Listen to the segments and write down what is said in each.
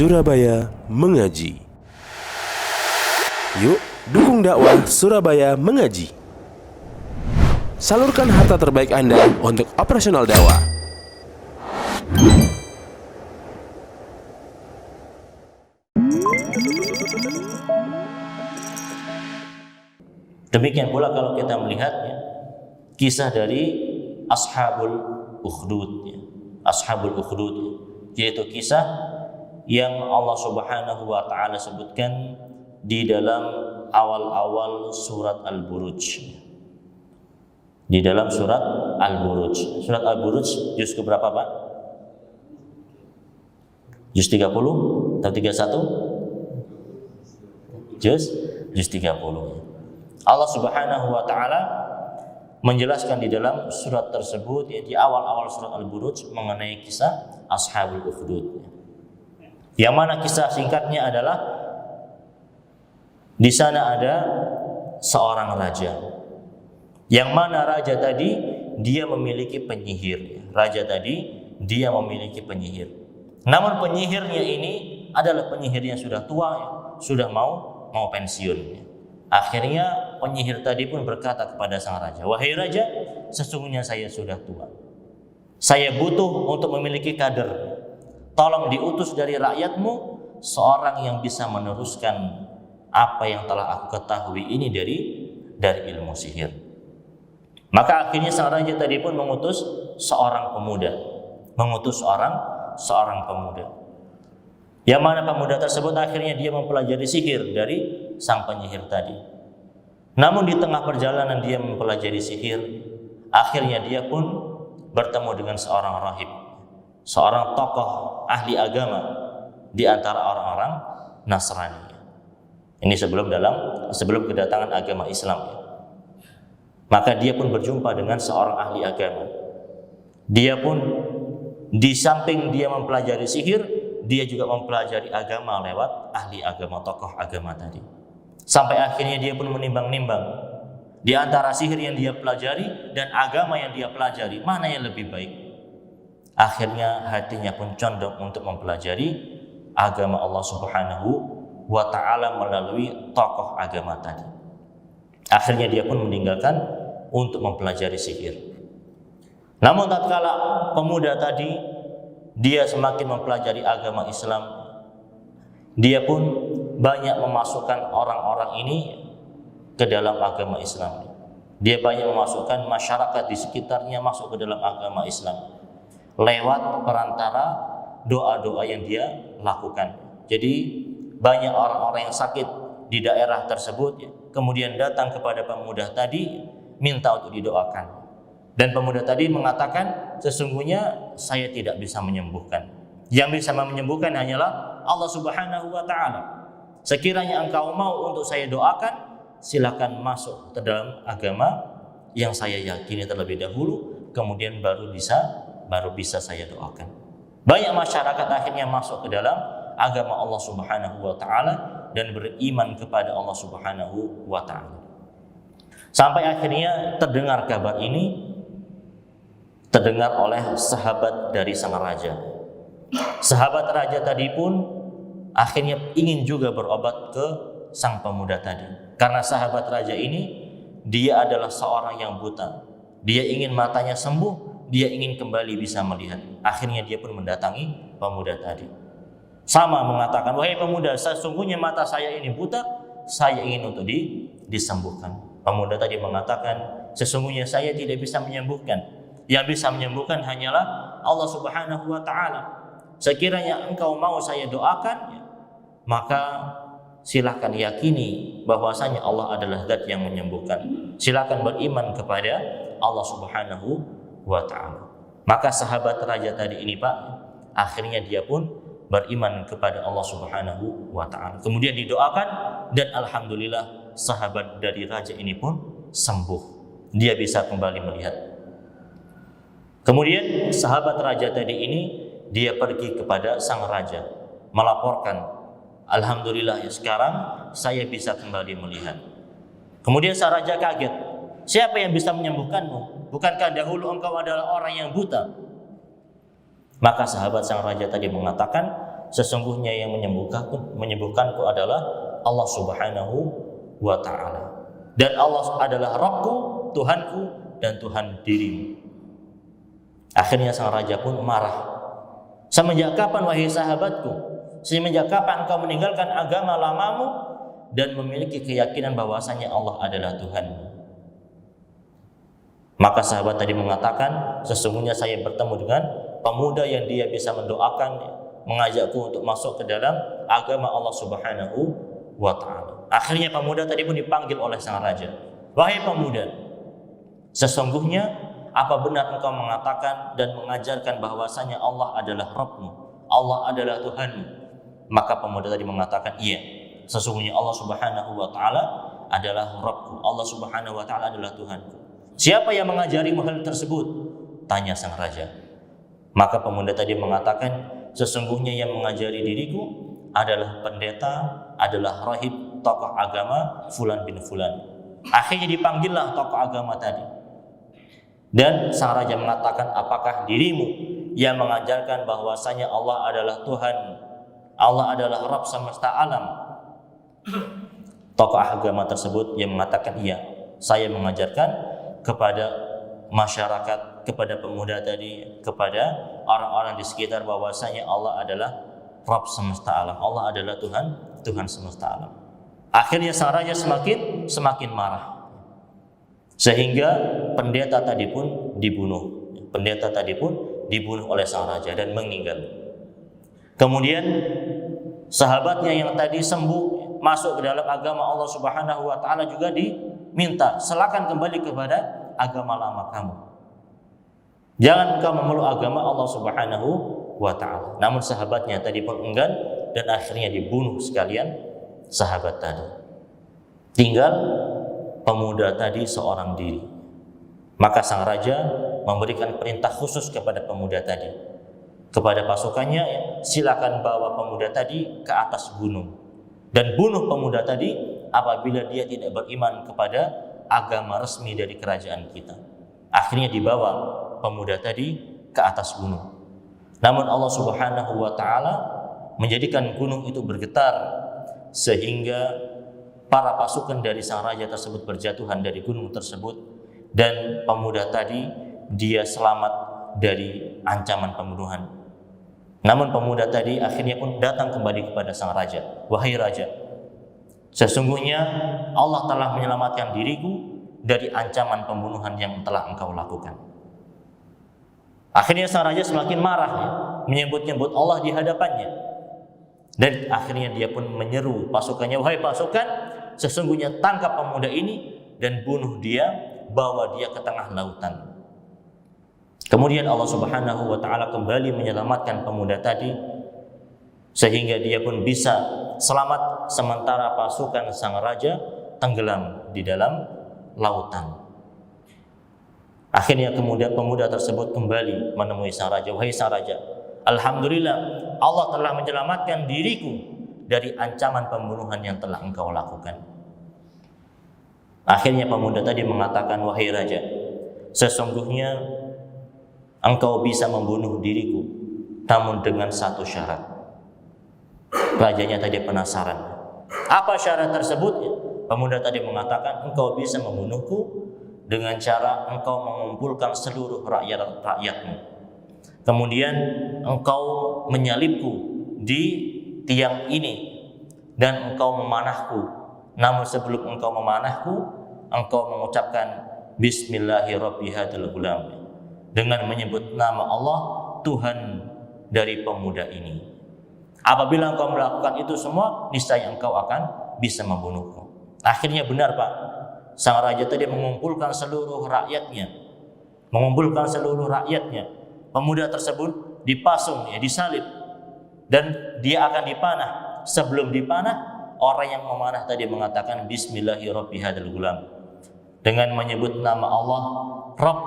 Surabaya Mengaji. Yuk, dukung dakwah Surabaya Mengaji. Salurkan harta terbaik Anda untuk operasional dakwah. Demikian pula kalau kita melihat kisah dari Ashabul Ukhdud, yaitu kisah yang Allah Subhanahu wa taala sebutkan di dalam awal-awal surat Al-Buruj. Di dalam surat Al-Buruj. Surat Al-Buruj juz ke berapa, Pak? Juz 30 atau 31? Juz 30. Allah Subhanahu wa taala menjelaskan di dalam surat tersebut, di awal-awal surat Al-Buruj, mengenai kisah Ashabul Ukhdud. Yang mana kisah singkatnya adalah di sana ada seorang raja. Yang mana raja tadi dia memiliki penyihir. Namun penyihirnya ini adalah penyihir yang sudah tua, sudah mau pensiun. Akhirnya penyihir tadi pun berkata kepada sang raja, "Wahai raja, sesungguhnya saya sudah tua. Saya butuh untuk memiliki kader. Tolong diutus dari rakyatmu seorang yang bisa meneruskan apa yang telah aku ketahui ini dari ilmu sihir." Maka akhirnya sang raja tadi pun mengutus seorang pemuda. Yang mana pemuda tersebut akhirnya dia mempelajari sihir dari sang penyihir tadi. Namun di tengah perjalanan dia mempelajari sihir, akhirnya dia pun bertemu dengan seorang rahib, seorang tokoh ahli agama di antara orang-orang Nasrani. Ini sebelum kedatangan agama Islam. Maka dia pun berjumpa dengan seorang ahli agama. Dia pun di samping dia mempelajari sihir, dia juga mempelajari agama lewat ahli agama, tokoh agama tadi. Sampai akhirnya dia pun menimbang-nimbang di antara sihir yang dia pelajari dan agama yang dia pelajari, mana yang lebih baik. Akhirnya hatinya pun condong untuk mempelajari agama Allah Subhanahu wa ta'ala melalui tokoh agama tadi. Akhirnya dia pun meninggalkan untuk mempelajari sihir. Namun tatkala pemuda tadi dia semakin mempelajari agama Islam, dia pun banyak memasukkan orang-orang ini ke dalam agama Islam. Dia banyak memasukkan masyarakat di sekitarnya masuk ke dalam agama Islam lewat perantara doa-doa yang dia lakukan. Jadi banyak orang-orang yang sakit di daerah tersebut kemudian datang kepada pemuda tadi minta untuk didoakan. Dan pemuda tadi mengatakan, sesungguhnya saya tidak bisa menyembuhkan. Yang bisa menyembuhkan hanyalah Allah Subhanahu wa ta'ala. Sekiranya engkau mau untuk saya doakan, silakan masuk ke dalam agama yang saya yakini terlebih dahulu, kemudian baru bisa saya doakan. Banyak masyarakat akhirnya masuk ke dalam agama Allah Subhanahu wa ta'ala dan beriman kepada Allah Subhanahu wa ta'ala. Sampai akhirnya terdengar kabar ini, terdengar oleh sahabat dari sang raja. Sahabat raja tadi pun akhirnya ingin juga berobat ke sang pemuda tadi. Karena sahabat raja ini, dia adalah seorang yang buta. Dia ingin matanya sembuh, dia ingin kembali bisa melihat. Akhirnya dia pun mendatangi pemuda tadi. Sama mengatakan, "Wahai pemuda, sesungguhnya mata saya ini buta, saya ingin untuk disembuhkan." Pemuda tadi mengatakan, "Sesungguhnya saya tidak bisa menyembuhkan. Yang bisa menyembuhkan hanyalah Allah Subhanahu wa ta'ala. Sekiranya engkau mau saya doakan, maka silakan yakini bahwasanya Allah adalah zat yang menyembuhkan. Silakan beriman kepada Allah Subhanahu wa ta'ala." Maka sahabat raja tadi ini, Pak, akhirnya dia pun beriman kepada Allah Subhanahu wa ta'ala. Kemudian didoakan dan alhamdulillah sahabat dari raja ini pun sembuh. Dia bisa kembali melihat. Kemudian sahabat raja tadi ini dia pergi kepada sang raja melaporkan, "Alhamdulillah ya, sekarang saya bisa kembali melihat." Kemudian sang raja kaget, "Siapa yang bisa menyembuhkanmu? Bukankah dahulu engkau adalah orang yang buta?" Maka sahabat sang raja tadi mengatakan, sesungguhnya yang menyembuhkanku adalah Allah Subhanahu wa ta'ala. Dan Allah adalah Rabbku, Tuhanku, dan Tuhan dirimu. Akhirnya sang raja pun marah. Semenjak kapan wahai sahabatku? Semenjak kapan engkau meninggalkan agama lamamu dan memiliki keyakinan bahwasanya Allah adalah Tuhan? Maka sahabat tadi mengatakan, sesungguhnya saya bertemu dengan pemuda yang dia bisa mendoakan, mengajakku untuk masuk ke dalam agama Allah Subhanahu wa ta'ala. Akhirnya pemuda tadi pun dipanggil oleh sang raja. Wahai pemuda, sesungguhnya apa benar engkau mengatakan dan mengajarkan bahwasanya Allah adalah Rabbmu, Allah adalah Tuhanmu? Maka pemuda tadi mengatakan, iya, sesungguhnya Allah Subhanahu wa ta'ala adalah Rabbku, Allah Subhanahu wa ta'ala adalah Tuhanku. Siapa yang mengajarimu hal tersebut? Tanya sang raja. Maka pemuda tadi mengatakan, sesungguhnya yang mengajari diriku adalah pendeta, adalah rahib, tokoh agama Fulan bin Fulan. Akhirnya dipanggillah tokoh agama tadi. Dan sang raja mengatakan, apakah dirimu yang mengajarkan bahwasanya Allah adalah Tuhan, Allah adalah Rabb semesta alam? Tokoh agama tersebut yang mengatakan, iya, saya mengajarkan kepada masyarakat, kepada pemuda tadi, kepada orang-orang di sekitar bahwasanya Allah adalah Rabb semesta alam, Allah adalah Tuhan semesta alam. Akhirnya sang raja semakin marah, sehingga pendeta tadi pun dibunuh. Pendeta tadi pun dibunuh oleh sang raja dan meninggal. Kemudian sahabatnya yang tadi sembuh masuk ke dalam agama Allah Subhanahu wa ta'ala juga diminta, silakan kembali kepada agama lama kamu. Jangan engkau memeluk agama Allah Subhanahu wa ta'ala. Namun sahabatnya tadi pun enggan dan akhirnya dibunuh sekalian sahabat tadi. Tinggal pemuda tadi seorang diri. Maka sang raja memberikan perintah khusus kepada pemuda tadi, kepada pasukannya, silakan bawa pemuda tadi ke atas gunung dan bunuh pemuda tadi apabila dia tidak beriman kepada agama resmi dari kerajaan kita. Akhirnya dibawa pemuda tadi ke atas gunung. Namun Allah Subhanahu wa ta'ala menjadikan gunung itu bergetar sehingga para pasukan dari sang raja tersebut berjatuhan dari gunung tersebut, dan pemuda tadi dia selamat dari ancaman pembunuhan. Namun pemuda tadi akhirnya pun datang kembali kepada sang raja. Wahai raja, sesungguhnya Allah telah menyelamatkan diriku dari ancaman pembunuhan yang telah engkau lakukan. Akhirnya sang raja semakin marah, menyebut-nyebut Allah di hadapannya. Dan akhirnya dia pun menyeru pasukannya, wahai pasukan, sesungguhnya tangkap pemuda ini dan bunuh dia, bawa dia ke tengah lautan. Kemudian Allah Subhanahu wa ta'ala kembali menyelamatkan pemuda tadi sehingga dia pun bisa selamat, sementara pasukan sang raja tenggelam di dalam lautan. Akhirnya kemudian pemuda tersebut kembali menemui sang raja. Wahai sang raja, alhamdulillah Allah telah menyelamatkan diriku dari ancaman pembunuhan yang telah engkau lakukan. Akhirnya pemuda tadi mengatakan, wahai raja, sesungguhnya engkau bisa membunuh diriku, namun dengan satu syarat. Rajanya tadi penasaran. Apa syarat tersebut? Pemuda tadi mengatakan, engkau bisa membunuhku dengan cara engkau mengumpulkan seluruh rakyatmu. Kemudian engkau menyalibku di tiang ini dan engkau memanahku. Namun sebelum engkau memanahku, engkau mengucapkan Bismillahirrahmanirrahim dengan menyebut nama Allah, Tuhan dari pemuda ini. Apabila engkau melakukan itu semua, niscaya engkau akan bisa membunuhku. Akhirnya benar, Pak. Sang raja tadi mengumpulkan seluruh rakyatnya. Pemuda tersebut dipasung, disalib, dan dia akan dipanah. Sebelum dipanah, orang yang memanah tadi mengatakan Bismillahirrahmanirrahim dengan menyebut nama Allah, Rabb,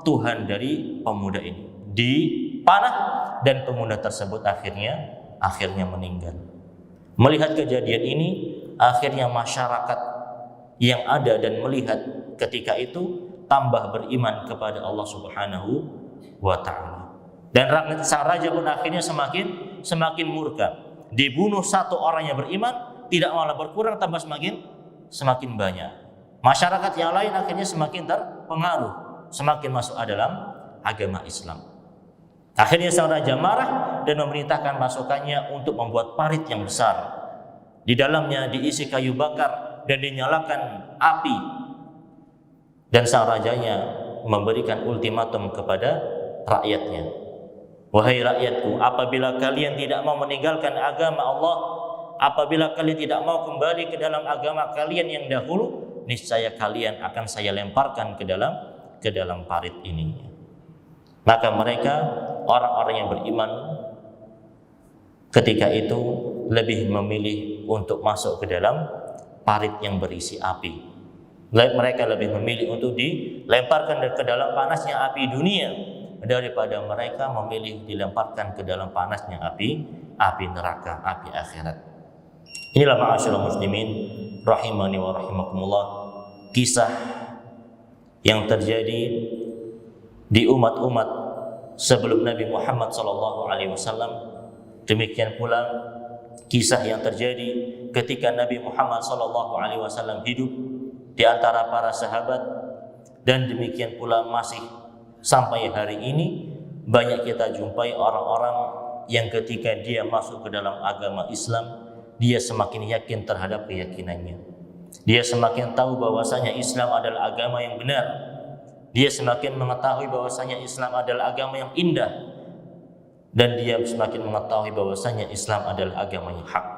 Tuhan dari pemuda ini. Dipanah dan pemuda tersebut akhirnya meninggal. Melihat kejadian ini, akhirnya masyarakat yang ada dan melihat ketika itu tambah beriman kepada Allah Subhanahu wa ta'ala. Dan sang raja pun akhirnya semakin semakin murka. Dibunuh satu orang yang beriman, tidak malah berkurang, tambah semakin banyak. Masyarakat yang lain akhirnya semakin terpengaruh, semakin masuk dalam agama Islam. Akhirnya sang raja marah dan memerintahkan pasukannya untuk membuat parit yang besar. Di dalamnya diisi kayu bakar dan dinyalakan api. Dan sang rajanya memberikan ultimatum kepada rakyatnya. Wahai rakyatku, apabila kalian tidak mau meninggalkan agama Allah, apabila kalian tidak mau kembali ke dalam agama kalian yang dahulu, niscaya kalian akan saya lemparkan ke dalam parit ini. Maka mereka, orang-orang yang beriman, ketika itu lebih memilih untuk masuk ke dalam parit yang berisi api. Mereka lebih memilih untuk dilemparkan ke dalam panasnya api dunia daripada mereka memilih dilemparkan ke dalam panasnya api neraka, api akhirat. Inilah ma'asyiral muslimin rahimani wa rahimakumullah, kisah yang terjadi di umat-umat sebelum Nabi Muhammad SAW. Demikian pula kisah yang terjadi ketika Nabi Muhammad SAW hidup di antara para sahabat, dan demikian pula masih sampai hari ini banyak kita jumpai orang-orang yang ketika dia masuk ke dalam agama Islam, dia semakin yakin terhadap keyakinannya. Dia semakin tahu bahwasanya Islam adalah agama yang benar. Dia semakin mengetahui bahwasanya Islam adalah agama yang indah, dan dia semakin mengetahui bahwasanya Islam adalah agama yang hak.